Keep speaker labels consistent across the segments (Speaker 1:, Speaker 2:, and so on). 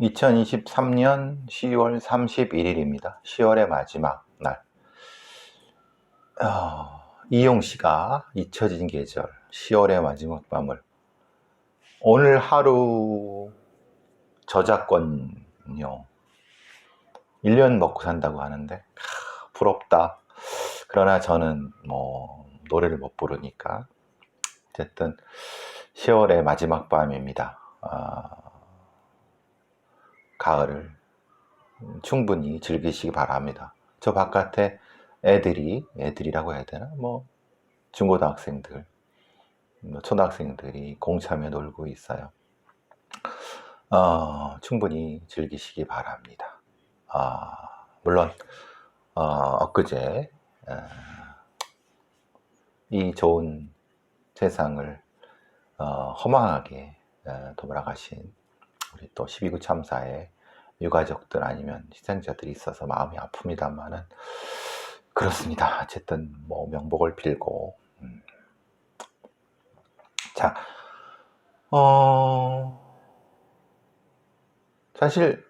Speaker 1: 2023년 10월 31일입니다. 10월의 마지막 날. 이용 씨가 잊혀진 계절, 10월의 마지막 밤을. 오늘 하루 저작권료 1년 먹고 산다고 하는데, 부럽다. 그러나 저는 노래를 못 부르니까. 어쨌든 10월의 마지막 밤입니다. 가을을 충분히 즐기시기 바랍니다. 저 바깥에 애들이라고 해야 되나? 중고등학생들, 초등학생들이 공차며 놀고 있어요. 충분히 즐기시기 바랍니다. 물론, 엊그제, 이 좋은 세상을, 허망하게, 돌아가신 우리 또 12.9 참사의 유가족들 아니면 희생자들이 있어서 마음이 아픕니다만은 그렇습니다. 어쨌든 명복을 빌고 자, 사실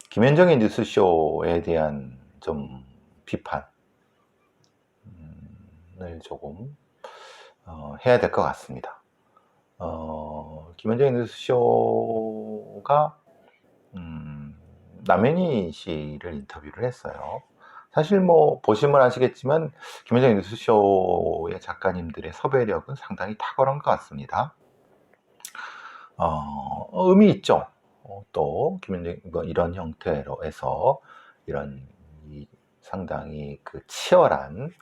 Speaker 1: 김현정의 뉴스쇼에 대한 좀 비판을 조금 해야 될 것 같습니다. 김현정의 뉴스쇼가 남현희 씨를 인터뷰를 했어요. 사실 보시면 아시겠지만 김현정의 뉴스쇼의 작가님들의 섭외력은 상당히 탁월한 것 같습니다. 의미 있죠. 또 김현정 이런 형태로 해서 이런 상당히 치열한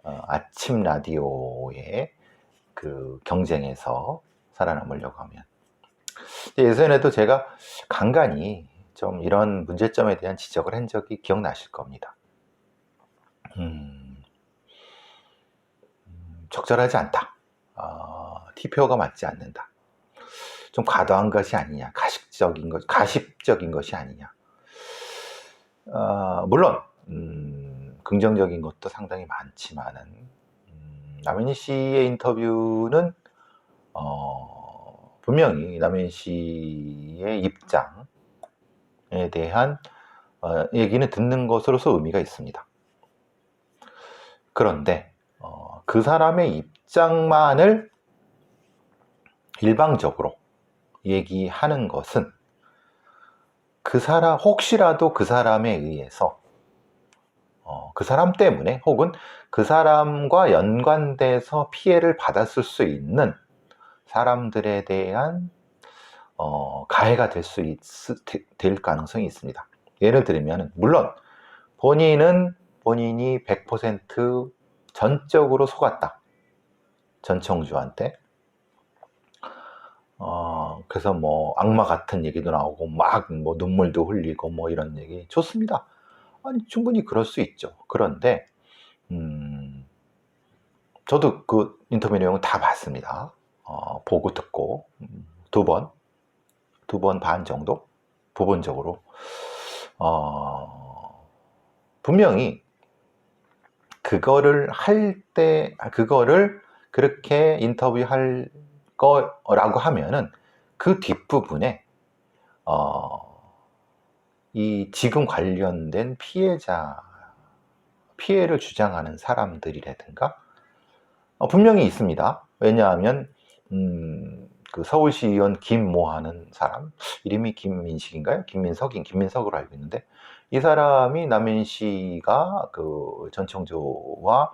Speaker 1: 아침 라디오의 경쟁에서 살아남으려고 하면, 예전에도 제가 간간히 좀 이런 문제점에 대한 지적을 한 적이 기억나실 겁니다. 적절하지 않다. TPO가 맞지 않는다. 좀 과도한 것이 아니냐, 가십적인 것이 아니냐. 물론 긍정적인 것도 상당히 많지만은 남현희 씨의 인터뷰는 분명히 남현희 씨의 입장에 대한 얘기는 듣는 것으로서 의미가 있습니다. 그런데 그 사람의 입장만을 일방적으로 얘기하는 것은 혹시라도 그 사람에 의해서 그 사람 때문에 혹은 그 사람과 연관돼서 피해를 받았을 수 있는 사람들에 대한 가해가 될 가능성이 있습니다. 예를 들면, 물론 본인이 100% 전적으로 속았다, 전청주한테. 그래서 악마 같은 얘기도 나오고 막 눈물도 흘리고 이런 얘기 좋습니다. 아니, 충분히 그럴 수 있죠. 그런데 저도 그 인터뷰 내용을 다 봤습니다. 보고 듣고 두 번 반 정도 부분적으로 분명히 그거를 그렇게 인터뷰할 거라고 하면은 그 뒷부분에 이 지금 관련된 피해를 주장하는 사람들이라든가 분명히 있습니다. 왜냐하면 그 서울시 의원 김모 하는 사람, 이름이 김민식인가요? 김민석으로 알고 있는데, 이 사람이 남현희 씨가 그 전청조와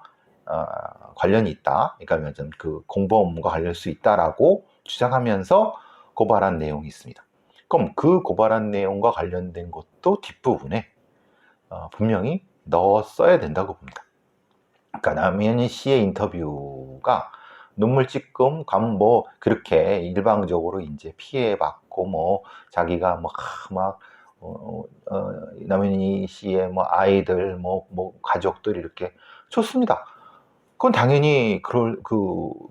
Speaker 1: 관련이 있다, 그러니까 그 공범과 관련일 수 있다라고 주장하면서 고발한 내용이 있습니다. 그럼 그 고발한 내용과 관련된 것도 뒷부분에 분명히 넣었어야 된다고 봅니다. 그러니까 남현희 씨의 인터뷰가 눈물찔끔 그렇게 일방적으로 이제 피해받고 자기가 남현희 씨의 아이들 가족들 이렇게 좋습니다. 그건 당연히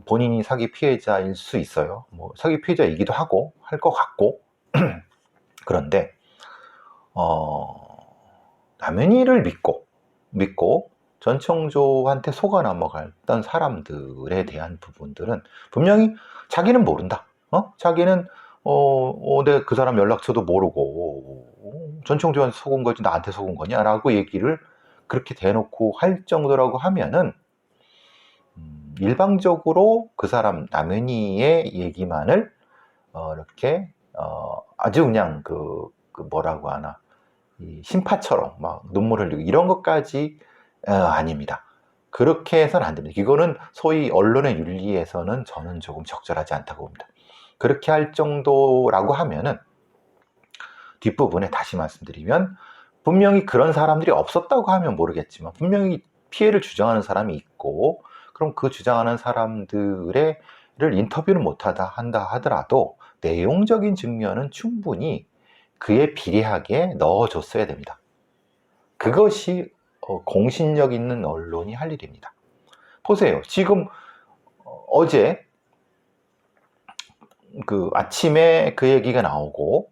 Speaker 1: 본인이 사기 피해자일 수 있어요. 사기 피해자이기도 하고 할 것 같고. 그런데 남현희를 믿고 전청조한테 속아 넘어갔던 사람들에 대한 부분들은 분명히 자기는 모른다. 자기는 내가 그 사람 연락처도 모르고 전청조한테 속은 거지 나한테 속은 거냐 라고 얘기를 그렇게 대놓고 할 정도라고 하면은 일방적으로 그 사람 남은이의 얘기만을 이렇게 아주 그냥 그 뭐라고 하나 이 심파처럼 막 눈물 흘리고 이런 것까지 아닙니다. 그렇게 해서는 안 됩니다. 이거는 소위 언론의 윤리에서는 저는 조금 적절하지 않다고 봅니다. 그렇게 할 정도라고 하면은 뒷부분에 다시 말씀드리면 분명히 그런 사람들이 없었다고 하면 모르겠지만 분명히 피해를 주장하는 사람이 있고 그럼 그 주장하는 사람들을 인터뷰를 못하다 한다 하더라도 내용적인 측면은 충분히 그에 비례하게 넣어줬어야 됩니다. 그것이 공신력 있는 언론이 할 일입니다. 보세요. 지금 어제 그 아침에 그 얘기가 나오고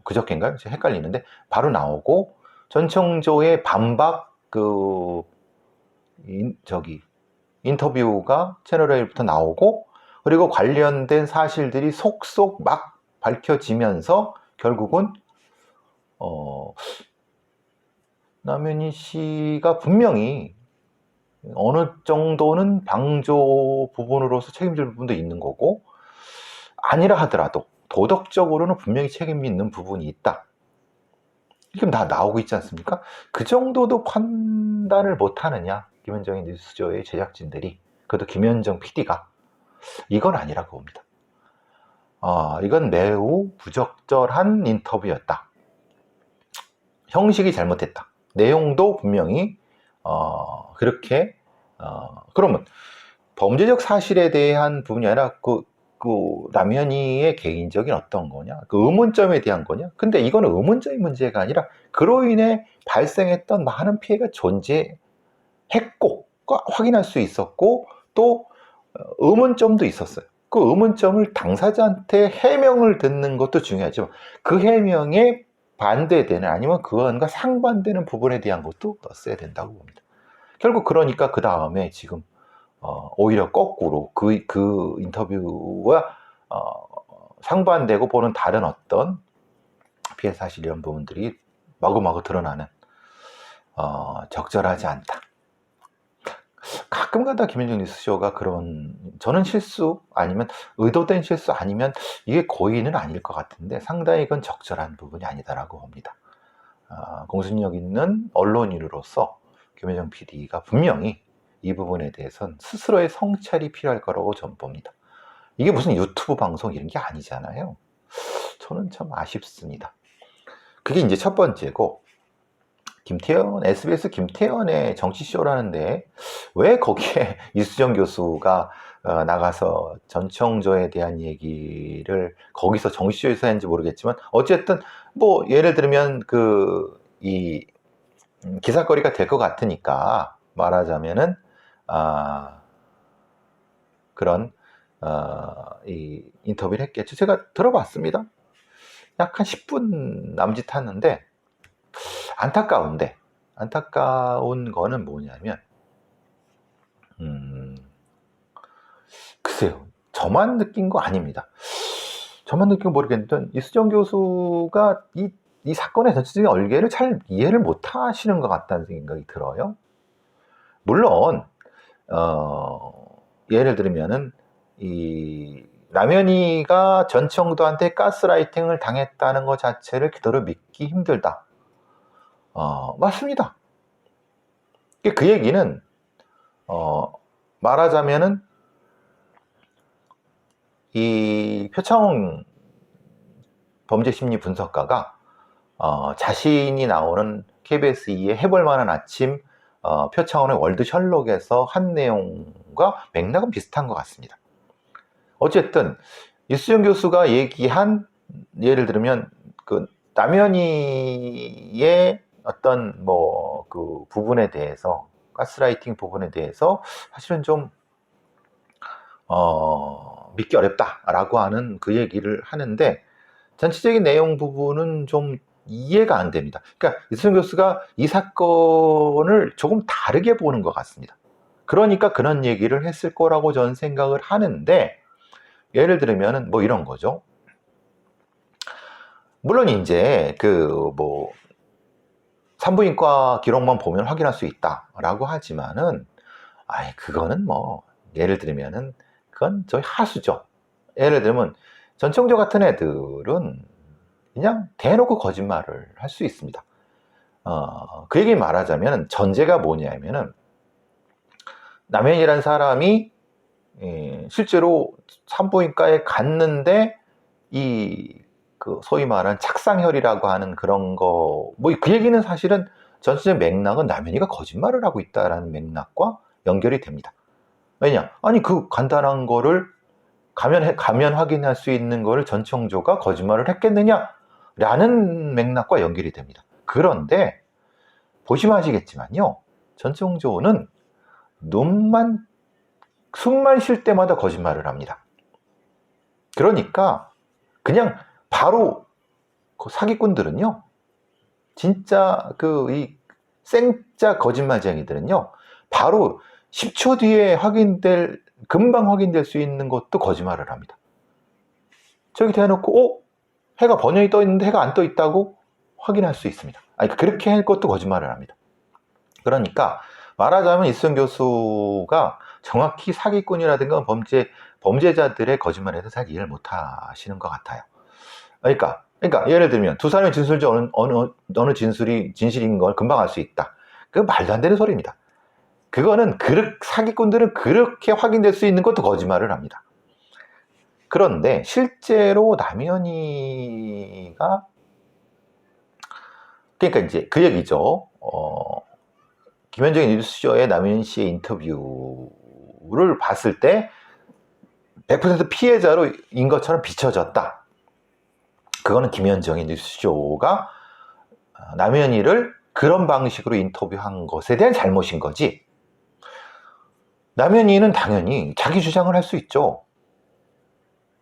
Speaker 1: 그저께인가요? 제가 헷갈리는데 바로 나오고 전청조의 반박 인터뷰가 채널A부터 나오고 그리고 관련된 사실들이 속속 막 밝혀지면서 결국은 남현희 씨가 분명히 어느 정도는 방조 부분으로서 책임질 부분도 있는 거고 아니라 하더라도 도덕적으로는 분명히 책임이 있는 부분이 있다. 지금 다 나오고 있지 않습니까? 그 정도도 판단을 못하느냐 김현정의 뉴스조의 제작진들이 그것도 김현정 PD가 이건 아니라고 봅니다. 이건 매우 부적절한 인터뷰였다. 형식이 잘못됐다. 내용도 분명히 그렇게 그러면 범죄적 사실에 대한 부분이 아니라 그 남현희의 개인적인 어떤 거냐 그 의문점에 대한 거냐 근데 이거는 의문점의 문제가 아니라 그로 인해 발생했던 많은 피해가 존재했고 확인할 수 있었고 또 의문점도 있었어요. 그 의문점을 당사자한테 해명을 듣는 것도 중요하지만 그 해명에 반대되는 아니면 그것과 상반되는 부분에 대한 것도 넣었어야 된다고 봅니다. 결국 그러니까 그 다음에 지금 오히려 거꾸로 그 인터뷰와 상반되고 보는 다른 어떤 피해 사실 이런 부분들이 마구마구 드러나는 적절하지 않다. 가끔가다 김현정 뉴스쇼가 그런 저는 실수 아니면 의도된 실수 아니면 이게 고의는 아닐 것 같은데 상당히 그건 적절한 부분이 아니다라고 봅니다. 공신력 있는 언론인으로서 김현정 PD가 분명히 이 부분에 대해서는 스스로의 성찰이 필요할 거라고 저는 봅니다. 이게 무슨 유튜브 방송 이런 게 아니잖아요. 저는 참 아쉽습니다. 그게 이제 첫 번째고 SBS 김태현의 정치쇼라는데 왜 거기에 이수정 교수가 나가서 전청조에 대한 얘기를 거기서 정치쇼에서 했는지 모르겠지만 어쨌든 뭐 예를 들면 이 기사거리가 될 것 같으니까 말하자면은 그런 이 인터뷰를 했겠죠. 제가 들어봤습니다. 약 한 10분 남짓하는데 안타까운 거는 뭐냐면 글쎄요. 저만 느낀 거 아닙니다. 저만 느낀 거 모르겠는데 이수정 교수가 이 사건의 전체적인 얼개를 잘 이해를 못 하시는 것 같다는 생각이 들어요. 물론 예를 들면은 이 남현희가 전청도한테 가스라이팅을 당했다는 것 자체를 그대로 믿기 힘들다. 맞습니다. 그 얘기는 말하자면은 이 표창원 범죄심리 분석가가 자신이 나오는 KBS 2의 해볼 만한 아침 표창원의 월드 셜록에서 한 내용과 맥락은 비슷한 것 같습니다. 어쨌든 이수정 교수가 얘기한 예를 들면 그 남현희의 어떤 그 부분에 대해서 가스라이팅 부분에 대해서 사실은 좀 믿기 어렵다라고 하는 그 얘기를 하는데 전체적인 내용 부분은 좀 이해가 안 됩니다. 그러니까 이수정 교수가 이 사건을 조금 다르게 보는 것 같습니다. 그러니까 그런 얘기를 했을 거라고 저는 생각을 하는데 예를 들면은 뭐 이런 거죠. 물론 이제 산부인과 기록만 보면 확인할 수 있다라고 하지만은, 그거는 예를 들면은 그건 저희 하수죠. 예를 들면 전청조 같은 애들은 그냥 대놓고 거짓말을 할 수 있습니다. 그 얘기 말하자면 전제가 뭐냐면은, 남현이라는 사람이 실제로 산부인과에 갔는데 소위 말하는 착상혈이라고 하는 그런 거, 그 얘기는 사실은 전체적 맥락은 남현이가 거짓말을 하고 있다라는 맥락과 연결이 됩니다. 왜냐? 그 간단한 거를 가면 확인할 수 있는 거를 전청조가 거짓말을 했겠느냐? 라는 맥락과 연결이 됩니다. 그런데 보시면 아시겠지만요, 전청조는 숨만 쉴 때마다 거짓말을 합니다. 그러니까 그냥 바로 사기꾼들은요, 진짜 이 생짜 거짓말쟁이들은요, 바로 10초 뒤에 금방 확인될 수 있는 것도 거짓말을 합니다. 저기 대놓고 해가 번영이 떠 있는데 해가 안 떠 있다고 확인할 수 있습니다. 그렇게 할 것도 거짓말을 합니다. 그러니까 말하자면 이수정 교수가 정확히 사기꾼이라든가 범죄자들의 거짓말에서 잘 이해를 못 하시는 것 같아요. 그러니까 예를 들면 두 사람의 진술 중 어느 진실인 걸 금방 알 수 있다. 그거 말도 안 되는 소리입니다. 그거는 사기꾼들은 그렇게 확인될 수 있는 것도 거짓말을 합니다. 그런데 실제로 남현이가, 그러니까 이제 그 얘기죠. 김현정의 뉴스쇼에 남현희 씨의 인터뷰를 봤을 때 100% 피해자로인 것처럼 비춰졌다. 그거는 김현정의 뉴스쇼가 남현희를 그런 방식으로 인터뷰한 것에 대한 잘못인 거지, 남현희는 당연히 자기 주장을 할 수 있죠.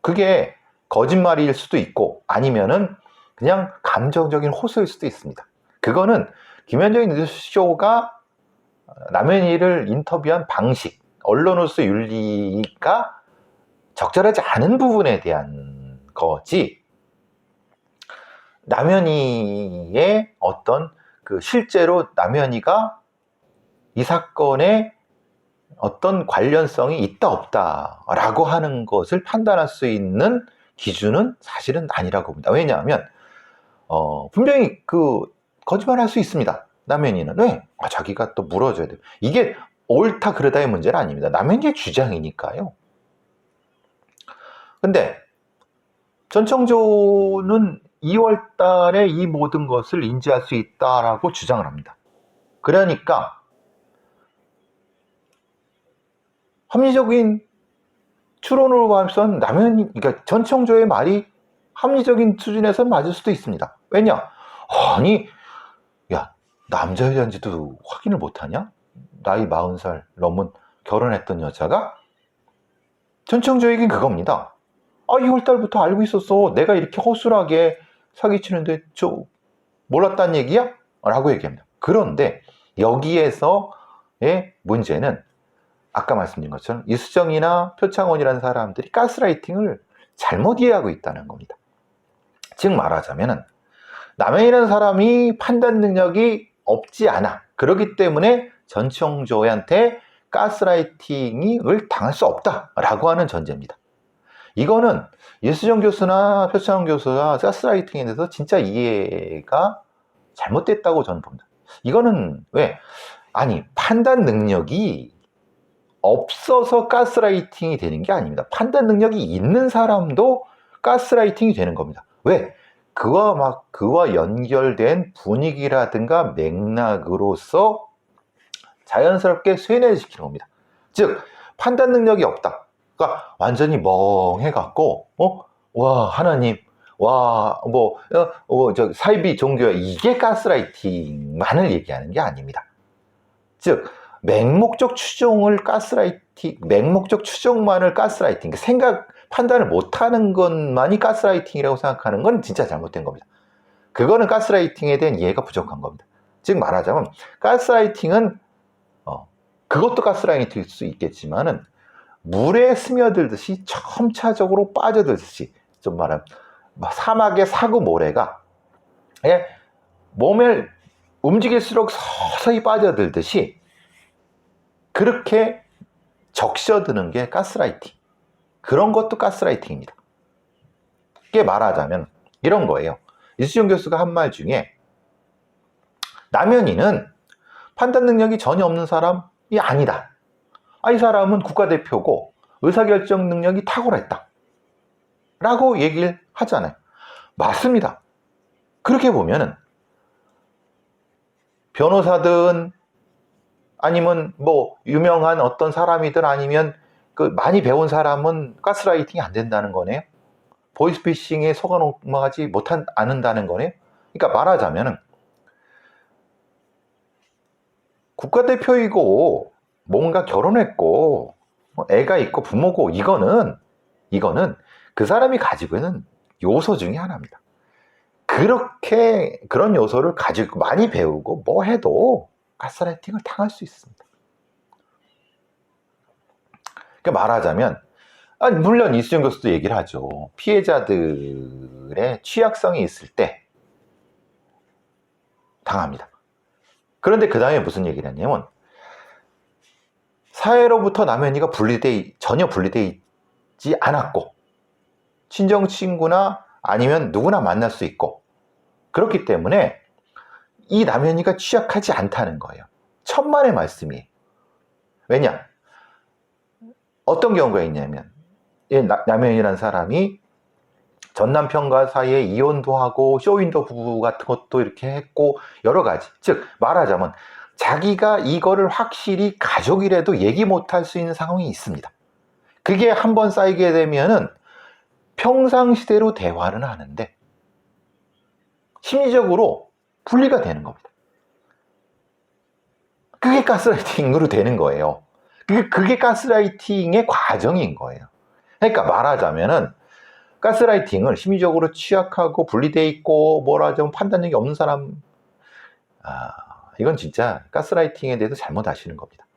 Speaker 1: 그게 거짓말일 수도 있고 아니면은 그냥 감정적인 호소일 수도 있습니다. 그거는 김현정의 뉴스쇼가 남현희를 인터뷰한 방식, 언론으로서 윤리가 적절하지 않은 부분에 대한 거지, 남현희의 실제로 남현희가 이 사건에 어떤 관련성이 있다 없다 라고 하는 것을 판단할 수 있는 기준은 사실은 아니라고 봅니다. 왜냐하면 분명히 거짓말할 수 있습니다. 남현희는 왜? 자기가 또 물어줘야 돼요. 이게 옳다 그르다의 문제는 아닙니다. 남현희의 주장이니까요. 근데 전청조는 2월 달에 이 모든 것을 인지할 수 있다라고 주장을 합니다. 그러니까 합리적인 추론으로 봐선 그러니까 전청조의 말이 합리적인 수준에서 맞을 수도 있습니다. 왜냐? 야, 남자 여자인지도 확인을 못하냐? 나이 40살 넘은 결혼했던 여자가? 전청조 얘기는 그겁니다. 2월달부터 알고 있었어. 내가 이렇게 허술하게 사기치는데 몰랐단 얘기야? 라고 얘기합니다. 그런데 여기에서의 문제는 아까 말씀드린 것처럼 이수정이나 표창원이라는 사람들이 가스라이팅을 잘못 이해하고 있다는 겁니다. 즉 말하자면 남현이라는 사람이 판단 능력이 없지 않아. 그렇기 때문에 전청조한테 가스라이팅을 당할 수 없다라고 하는 전제입니다. 이거는 이수정 교수나 표창원 교수가 가스라이팅에 대해서 진짜 이해가 잘못됐다고 저는 봅니다. 이거는 왜? 판단 능력이 없어서 가스라이팅이 되는 게 아닙니다. 판단 능력이 있는 사람도 가스라이팅이 되는 겁니다. 왜? 그와 연결된 분위기라든가 맥락으로서 자연스럽게 쇠뇌시키는 겁니다. 즉, 판단 능력이 없다. 그러니까 완전히 멍해갖고, 와, 하나님, 와, 사이비 종교야. 이게 가스라이팅만을 얘기하는 게 아닙니다. 즉, 맹목적 추정만을 가스라이팅, 판단을 못하는 것만이 가스라이팅이라고 생각하는 건 진짜 잘못된 겁니다. 그거는 가스라이팅에 대한 이해가 부족한 겁니다. 즉 말하자면 가스라이팅은 그것도 가스라이팅일 수 있겠지만은 물에 스며들듯이 점차적으로 빠져들듯이, 좀 말하면 사막의 사구 모래가 몸을 움직일수록 서서히 빠져들듯이 그렇게 적셔드는 게 가스라이팅. 그런 것도 가스라이팅입니다. 쉽게 말하자면 이런 거예요. 이수정 교수가 한 말 중에 남현이는 판단 능력이 전혀 없는 사람이 아니다. 이 사람은 국가대표고 의사결정 능력이 탁월했다. 라고 얘기를 하잖아요. 맞습니다. 그렇게 보면은 변호사든 아니면 뭐 유명한 어떤 사람이든 아니면 그 많이 배운 사람은 가스라이팅이 안 된다는 거네요. 보이스피싱에 속아 넘어가지 않는다는 거네요. 그러니까 말하자면은 국가대표이고 뭔가 결혼했고 애가 있고 부모고 이거는 그 사람이 가지고 있는 요소 중에 하나입니다. 그런 요소를 가지고 많이 배우고 뭐 해도 가스라이팅을 당할 수 있습니다. 그러니까 말하자면 물론 이수정 교수도 얘기를 하죠. 피해자들의 취약성이 있을 때 당합니다. 그런데 그 다음에 무슨 얘기를 했냐면 사회로부터 남현이가 전혀 분리되어 있지 않았고 친정 친구나 아니면 누구나 만날 수 있고 그렇기 때문에 이 남현이가 취약하지 않다는 거예요. 천만의 말씀이에요. 왜냐? 어떤 경우가 있냐면 남현이라는 사람이 전 남편과 사이에 이혼도 하고 쇼윈도 부부 같은 것도 이렇게 했고 여러 가지. 즉 말하자면 자기가 이거를 확실히 가족이라도 얘기 못할 수 있는 상황이 있습니다. 그게 한번 쌓이게 되면은 평상시대로 대화는 하는데 심리적으로 분리가 되는 겁니다. 그게 가스라이팅으로 되는 거예요. 그게 가스라이팅의 과정인 거예요. 그러니까 말하자면은 가스라이팅을 심리적으로 취약하고 분리돼 있고 뭐라 좀 판단력이 없는 사람 이건 진짜 가스라이팅에 대해서 잘못 아시는 겁니다.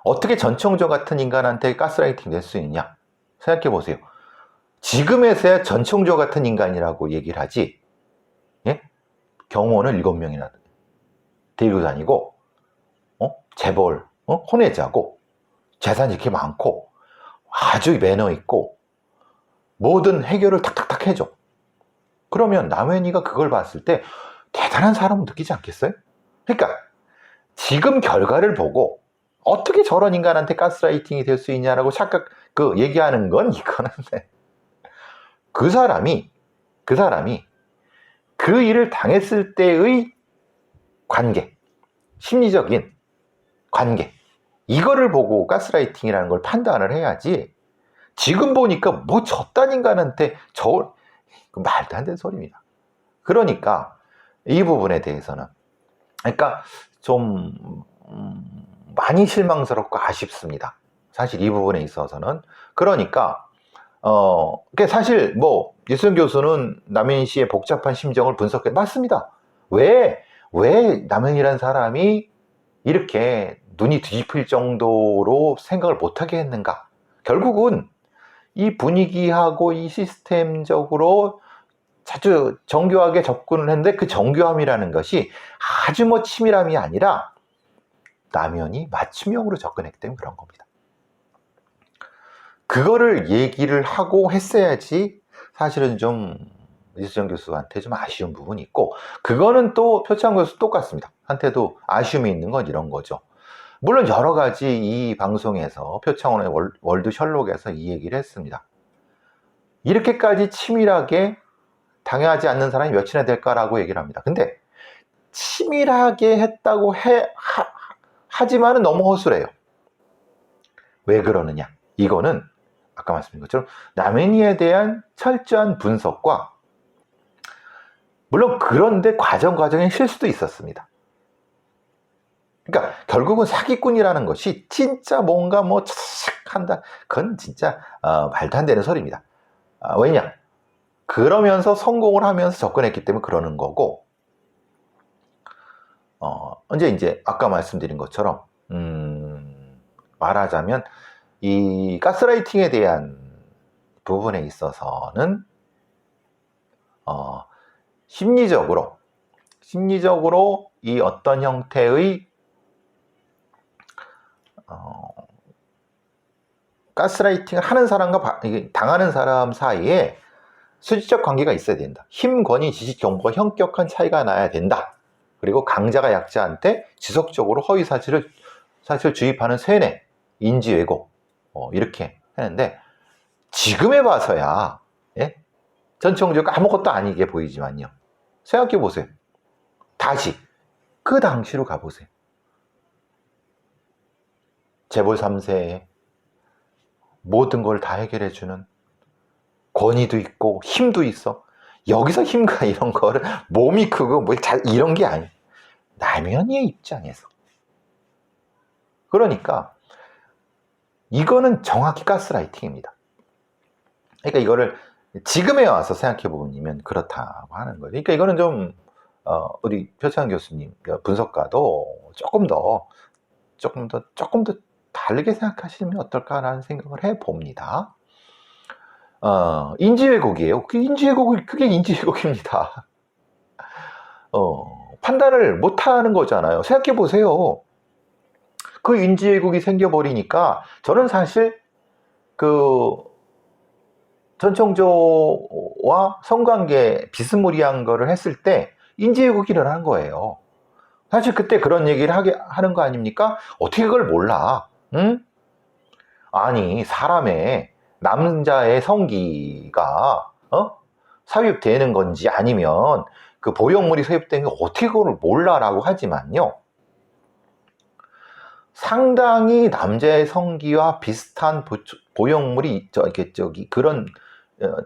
Speaker 1: 어떻게 전청조 같은 인간한테 가스라이팅 될 수 있냐 생각해 보세요. 지금에서야 전청조 같은 인간이라고 얘기를 하지 경호원을 7명이나 데리고 다니고 재벌 혼외자고 재산이 이렇게 많고 아주 매너 있고 모든 해결을 탁탁탁 해줘. 그러면 남현이가 그걸 봤을 때 대단한 사람은 느끼지 않겠어요? 그러니까 지금 결과를 보고 어떻게 저런 인간한테 가스라이팅이 될 수 있냐라고 얘기하는 건 이거는 그 사람이 그 일을 당했을 때의 관계, 심리적인 관계 이거를 보고 가스라이팅이라는 걸 판단을 해야지 지금 보니까 뭐 저딴 인간한테 말도 안 되는 소리입니다. 그러니까 이 부분에 대해서는 그러니까 좀 많이 실망스럽고 아쉽습니다. 사실 이 부분에 있어서는 그러니까 사실 뭐 이수정 교수는 남현 씨의 복잡한 심정을 분석해 맞습니다. 왜 남현이라는 사람이 이렇게 눈이 뒤집힐 정도로 생각을 못하게 했는가? 결국은 이 분위기하고 이 시스템적으로 아주 정교하게 접근을 했는데 그 정교함이라는 것이 아주 뭐 치밀함이 아니라 남현이 맞춤형으로 접근했기 때문에 그런 겁니다. 그거를 얘기를 하고 했어야지 사실은 좀 이수정 교수한테 좀 아쉬운 부분이 있고 그거는 또 표창 교수 똑같습니다. 한테도 아쉬움이 있는 건 이런 거죠. 물론 여러 가지 이 방송에서 표창원의 월드 셜록에서 이 얘기를 했습니다. 이렇게까지 치밀하게 당하지 않는 사람이 몇이나 될까라고 얘기를 합니다. 근데 치밀하게 했다고 하지만은 너무 허술해요. 왜 그러느냐? 이거는 아까 말씀드린 것처럼 남현이에 대한 철저한 분석과 물론 그런데 과정에 실수도 있었습니다. 그러니까 결국은 사기꾼이라는 것이 진짜 뭔가 뭐 한다. 그건 진짜 말도 안 되는 소리입니다. 왜냐? 그러면서 성공을 하면서 접근했기 때문에 그러는 거고 이제 아까 말씀드린 것처럼 말하자면 이 가스라이팅에 대한 부분에 있어서는 심리적으로 이 어떤 형태의 가스라이팅을 하는 사람과 당하는 사람 사이에 수직적 관계가 있어야 된다. 힘, 권위, 지식, 정보가 현격한 차이가 나야 된다. 그리고 강자가 약자한테 지속적으로 허위 사실을 주입하는 세뇌, 인지 왜곡 이렇게 하는데, 지금에 봐서야 전체적으로 아무것도 아니게 보이지만요, 생각해 보세요. 다시 그 당시로 가보세요. 재벌 3세에 모든 걸 다 해결해주는 권위도 있고 힘도 있어. 여기서 힘과 이런 거를 몸이 크고 뭐 이런 게 아니에요. 남현이의 입장에서. 그러니까 이거는 정확히 가스라이팅입니다. 그러니까 이거를 지금에 와서 생각해 보면 그렇다고 하는 거예요. 그러니까 이거는 좀 우리 표창 교수님 분석가도 조금 더 다르게 생각하시면 어떨까라는 생각을 해 봅니다. 인지 왜곡이에요. 그게 인지 왜곡입니다. 판단을 못 하는 거잖아요. 생각해 보세요. 그 인지 왜곡이 생겨버리니까, 저는 사실 전청조와 성관계 비스무리한 거를 했을 때 인지 왜곡이 일어난 거예요. 사실 그때 그런 얘기를 하는 거 아닙니까? 어떻게 그걸 몰라? 응? 아니, 사람의 남자의 성기가 삽입되는 건지 아니면 그 보형물이 삽입되는 게 어떻게 그걸 몰라라고 하지만요, 상당히 남자의 성기와 비슷한 보형물이 그런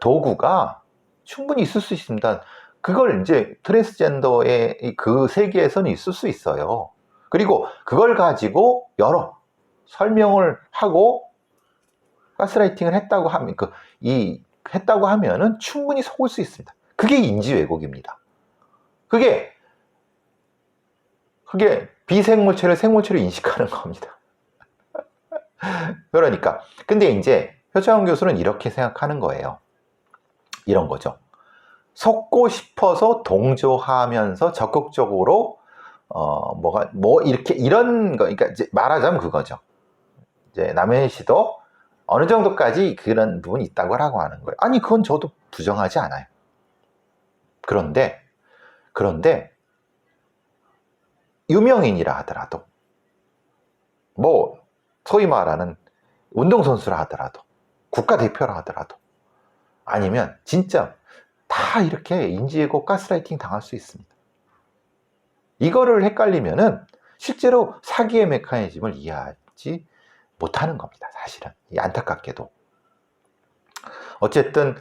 Speaker 1: 도구가 충분히 있을 수 있습니다. 그걸 이제 트랜스젠더의 그 세계에서는 있을 수 있어요. 그리고 그걸 가지고 여러 설명을 하고 가스라이팅을 했다고 하면 했다고 하면은 충분히 속을 수 있습니다. 그게 인지 왜곡입니다. 그게 비생물체를 생물체로 인식하는 겁니다. 그러니까 근데 이제 표창원 교수는 이렇게 생각하는 거예요. 이런 거죠. 속고 싶어서 동조하면서 적극적으로 이런 거, 그러니까 이제 말하자면 그거죠. 이제 남현희 씨도 어느 정도까지 그런 부분이 있다고 하는 거예요. 아니, 그건 저도 부정하지 않아요. 그런데 유명인이라 하더라도, 뭐 소위 말하는 운동선수라 하더라도, 국가대표라 하더라도, 아니면 진짜 다 이렇게 인지왜곡 가스라이팅 당할 수 있습니다. 이거를 헷갈리면은 실제로 사기의 메커니즘을 이해하지 못하는 겁니다. 사실은 안타깝게도. 어쨌든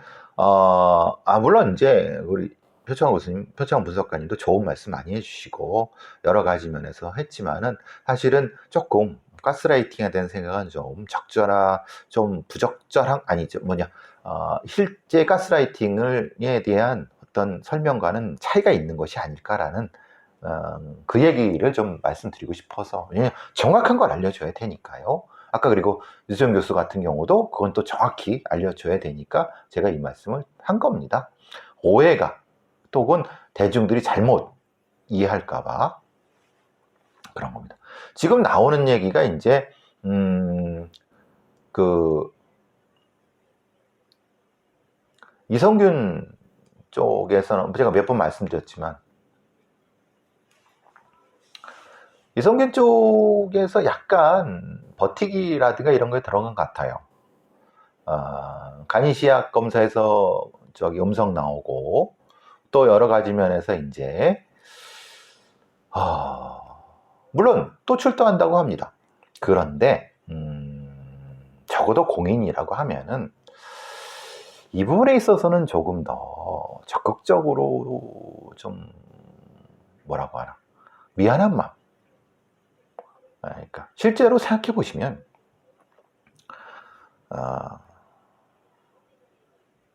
Speaker 1: 물론 이제 우리 표창원 교수님, 표창원 분석가님도 좋은 말씀 많이 해주시고 여러 가지 면에서 했지만은, 사실은 조금 가스라이팅에 대한 생각은 좀 부적절한, 실제 가스라이팅에 대한 어떤 설명과는 차이가 있는 것이 아닐까라는 그 얘기를 좀 말씀드리고 싶어서. 정확한 걸 알려줘야 되니까요. 아까 그리고 유수정 교수 같은 경우도 그건 또 정확히 알려줘야 되니까 제가 이 말씀을 한 겁니다. 오해가, 또는 대중들이 잘못 이해할까봐 그런 겁니다. 지금 나오는 얘기가 이제 이성균 쪽에서는 제가 몇 번 말씀드렸지만, 이성균 쪽에서 약간 버티기라든가 이런 거에 들어간 것 같아요. 간이시약 검사에서 음성 나오고, 또 여러 가지 면에서 이제 물론 또 출동한다고 합니다. 그런데 적어도 공인이라고 하면은 이 부분에 있어서는 조금 더 적극적으로 좀 미안한 마음. 그러니까 실제로 생각해 보시면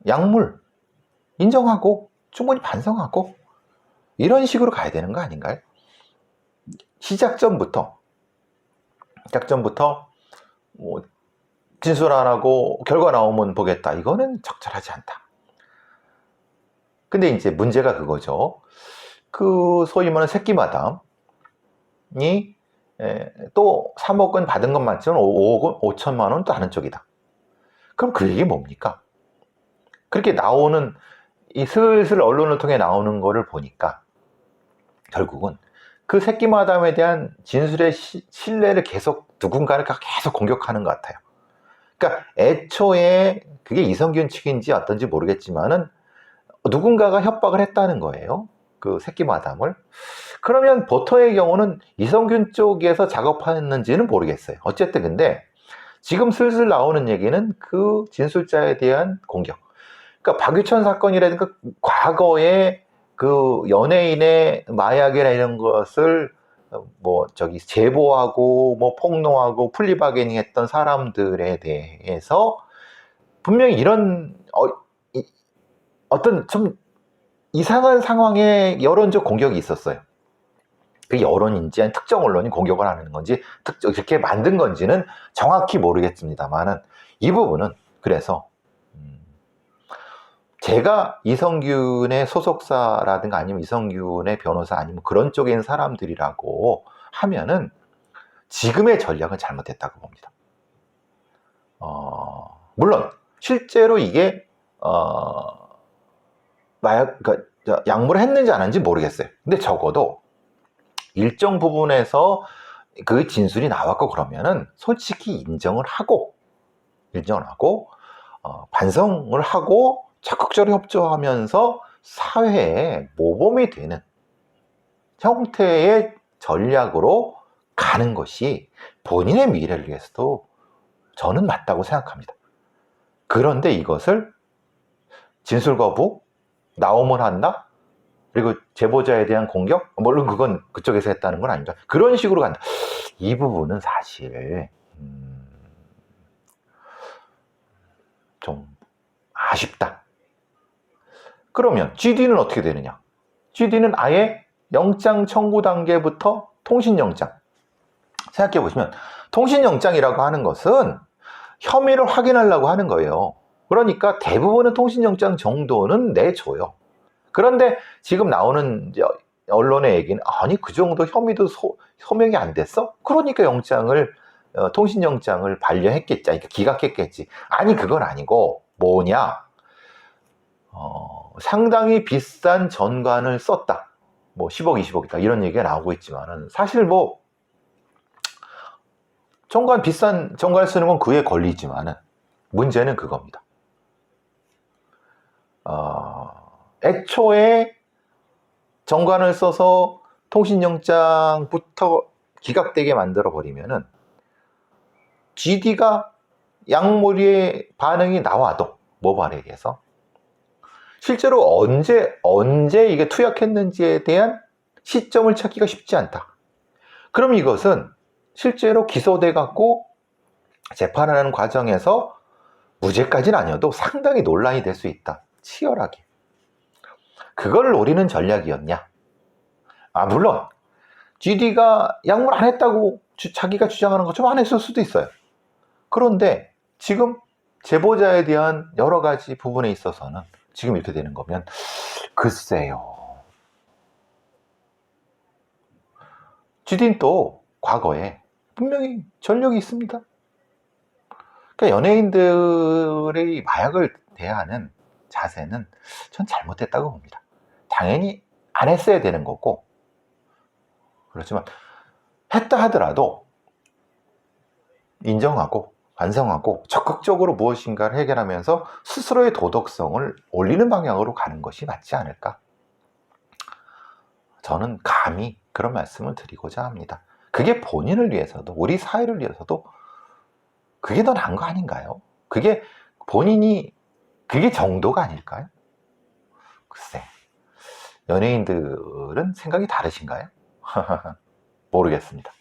Speaker 1: 약물 인정하고 충분히 반성하고 이런 식으로 가야 되는 거 아닌가요? 시작전부터 진술 안 하고 결과 나오면 보겠다. 이거는 적절하지 않다. 근데 이제 문제가 그거죠. 그 소위 말하는 새끼마담이 또 3억은 받은 건 맞지만 5억 5천만 원은 또 다른 쪽이다. 그럼 그 얘기 뭡니까? 그렇게 나오는 이 슬슬 언론을 통해 나오는 거를 보니까 결국은 그 새끼마담에 대한 진술의 신뢰를 계속 누군가를 계속 공격하는 것 같아요. 그러니까 애초에 그게 이성균 측인지 어떤지 모르겠지만은 누군가가 협박을 했다는 거예요. 그 새끼마담을. 그러면 보통의 경우는 이성균 쪽에서 작업했는지는 모르겠어요. 어쨌든 근데 지금 슬슬 나오는 얘기는 그 진술자에 대한 공격. 그러니까 박유천 사건이라든가 과거에 그 연예인의 마약이나 이런 것을 뭐 제보하고 뭐 폭로하고 플리바게닝 했던 사람들에 대해서 분명히 이런 어떤 좀 이상한 상황에 여론적 공격이 있었어요. 그 여론인지 아니 특정 언론이 공격을 하는 건지 이렇게 만든 건지는 정확히 모르겠습니다만은 이 부분은 그래서 제가 이성균의 소속사라든가 아니면 이성균의 변호사 아니면 그런 쪽에 있는 사람들이라고 하면은 지금의 전략은 잘못됐다고 봅니다. 물론 실제로 이게 그러니까 약물을 했는지 안 했는지 모르겠어요. 근데 적어도 일정 부분에서 그 진술이 나왔고 그러면은 솔직히 인정을 하고 반성을 하고 적극적으로 협조하면서 사회에 모범이 되는 형태의 전략으로 가는 것이 본인의 미래를 위해서도 저는 맞다고 생각합니다. 그런데 이것을 진술 거부, 나오면 한다, 그리고 제보자에 대한 공격, 물론 그건 그쪽에서 했다는 건 아닙니다. 그런 식으로 간다. 이 부분은 사실 좀 아쉽다. 그러면 GD는 어떻게 되느냐? GD는 아예 영장 청구 단계부터 통신영장. 생각해 보시면 통신영장이라고 하는 것은 혐의를 확인하려고 하는 거예요. 그러니까 대부분의 통신영장 정도는 내줘요. 그런데 지금 나오는 언론의 얘기는 아니 그 정도 혐의도 소명이 안 됐어? 그러니까 통신영장을 반려했겠지, 그러니까 기각했겠지. 아니 그건 아니고 뭐냐? 상당히 비싼 전관을 썼다. 뭐 10억, 20억이다 이런 얘기가 나오고 있지만은 사실 뭐 비싼 전관을 쓰는 건 그에 권리지만은 문제는 그겁니다. 애초에 전관을 써서 통신영장부터 기각되게 만들어 버리면은 GD가 약물의 반응이 나와도 모발에게서 실제로 언제 이게 투약했는지에 대한 시점을 찾기가 쉽지 않다. 그럼 이것은 실제로 기소돼 갖고 재판을 하는 과정에서 무죄까지는 아니어도 상당히 논란이 될 수 있다. 치열하게. 그걸 노리는 전략이었냐? 물론 GD가 약물 안 했다고 자기가 주장하는 것처럼 안 했을 수도 있어요. 그런데 지금 제보자에 대한 여러 가지 부분에 있어서는 지금 이렇게 되는 거면 글쎄요. GD는 또 과거에 분명히 전력이 있습니다. 그러니까 연예인들의 마약을 대하는 자세는 전 잘못됐다고 봅니다. 당연히 안 했어야 되는 거고, 그렇지만 했다 하더라도 인정하고 반성하고 적극적으로 무엇인가를 해결하면서 스스로의 도덕성을 올리는 방향으로 가는 것이 맞지 않을까? 저는 감히 그런 말씀을 드리고자 합니다. 그게 본인을 위해서도 우리 사회를 위해서도 그게 더 나은 거 아닌가요? 그게 그게 정도가 아닐까요? 글쎄, 연예인들은 생각이 다르신가요? 모르겠습니다.